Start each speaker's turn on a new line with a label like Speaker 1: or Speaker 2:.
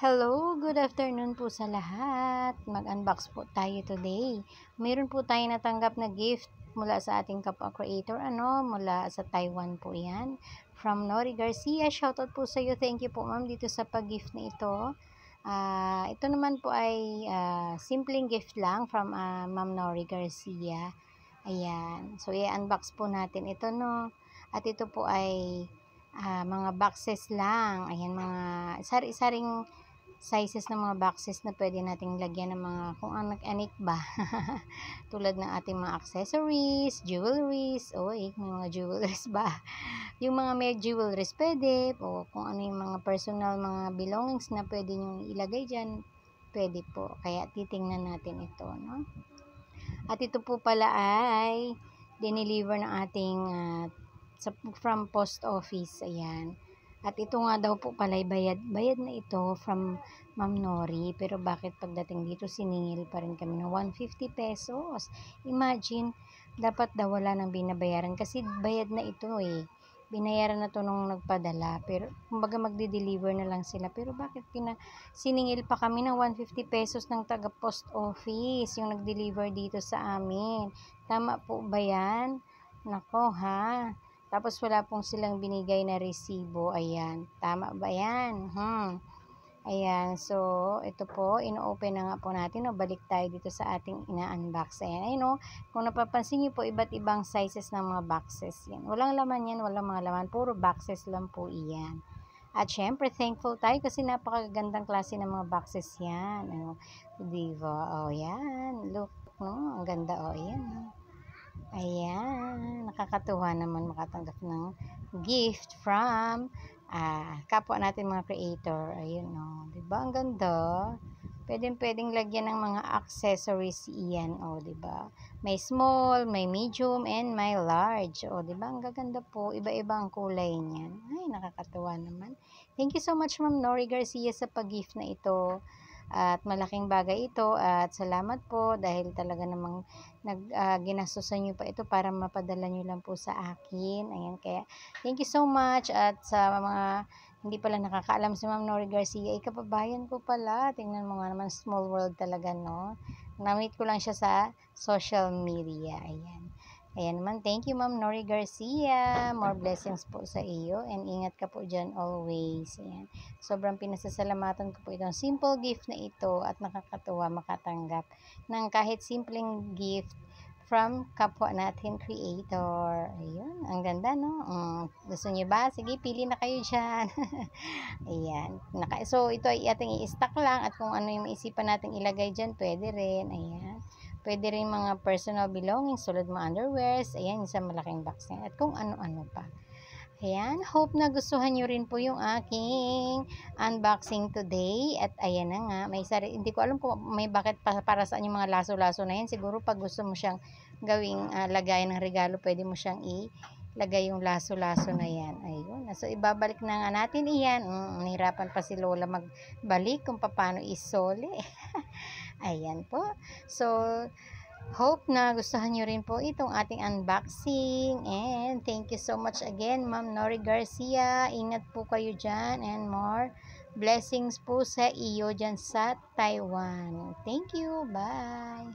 Speaker 1: Hello, good afternoon po sa lahat. Mag-unbox po tayo today. Mayroon po tayo natanggap na gift mula sa ating kapwa creator, mula sa Taiwan po yan. From Nori Garcia, shoutout po sa iyo. Thank you po ma'am dito sa pag-gift na ito. Ito naman po ay simpleng gift lang from Ma'am Nori Garcia. Ayan. So, i-unbox po natin ito, no. At ito po ay mga boxes lang. Ayan, mga sari-saring sizes ng mga boxes na pwede nating lagyan ng mga kung anik-anik ba. Tulad ng ating mga accessories, jewelries, may mga jewelries ba. Yung mga may jewelries pwede, o kung ano yung mga personal, mga belongings na pwede nyo ilagay dyan, pwede po. Kaya titingnan natin ito, no? At ito po pala ay dineliver ng ating from post office. Ayan. At ito nga daw po pala bayad na ito from Ma'am Nori. Pero bakit pagdating dito siningil pa rin kami ng 150 pesos? Imagine, dapat daw wala nang binabayaran kasi bayad na ito eh. Binayaran na to nung nagpadala. Pero kumbaga magde-deliver na lang sila. Pero bakit siningil pa kami ng 150 pesos ng taga post office yung nag-deliver dito sa amin? Tama po ba yan? Nako ha. Tapos wala pong silang binigay na resibo. Ayan. Tama ba yan? Ayan. So, ito po. Ino-open na nga po natin. Balik tayo dito sa ating ina-unbox. Ayan. Ayun, kung napapansin niyo po, iba't ibang sizes ng mga boxes. Yan. Walang laman yan. Walang mga laman. Puro boxes lang po iyan. At syempre, thankful tayo kasi napakagandang klase ng mga boxes yan. Diba? Yan. Look, no? Ang ganda. Yan. Ayan, nakakatuwa naman makatanggap ng gift from kapwa natin mga creator. Ayun, no. 'Di ba? Ang ganda. Pwedeng lagyan ng mga accessories iyan, 'di ba? May small, may medium, and may large. 'Di ba? Ang gaganda po. Iba-iba ang kulay niyan. Ay, nakakatuwa naman. Thank you so much, Ma'am Nori Garcia, sa pag-gift na ito. At malaking bagay ito at salamat po dahil talaga namang ginastusan nyo pa ito para mapadala nyo lang po sa akin. Ayan, kaya thank you so much. At sa mga hindi pala nakakaalam si Ma'am Nori Garcia, kababayan ko pala. Tingnan mo nga naman, small world talaga, no? Na-meet ko lang siya sa social media. Ayan. Ayan naman, thank you Ma'am Nori Garcia. More blessings po sa iyo and ingat ka po dyan always. Ayan. Sobrang pinasasalamatan ko po itong simple gift na ito at nakakatuwa makatanggap ng kahit simpleng gift from kapwa natin creator. Ayun, ang ganda, no? Gusto niyo ba? Sige, pili na kayo dyan. Ayan. So, ito ay ating i-stock lang at kung ano yung maisipan natin ilagay dyan, pwede rin. Ayan. Pwede rin mga personal belongings, tulad mga underwears. Ayan, isang malaking box yan. At kung ano-ano pa. Ayan, hope na gustuhan nyo rin po yung aking unboxing today. At ayan na nga, hindi ko alam kung may bakit para saan yung mga laso-laso na yan. Siguro pag gusto mo siyang gawing lagayan ng regalo, pwede mo siyang ilagay yung laso-laso na yan. Ayun, so ibabalik na nga natin iyan. Nahirapan pa si Lola magbalik kung paano isole. Ayan po. So, hope na gustuhan nyo rin po itong ating unboxing. And thank you so much again, Ma'am Nori Garcia. Ingat po kayo dyan and more blessings po sa iyo dyan sa Taiwan. Thank you. Bye.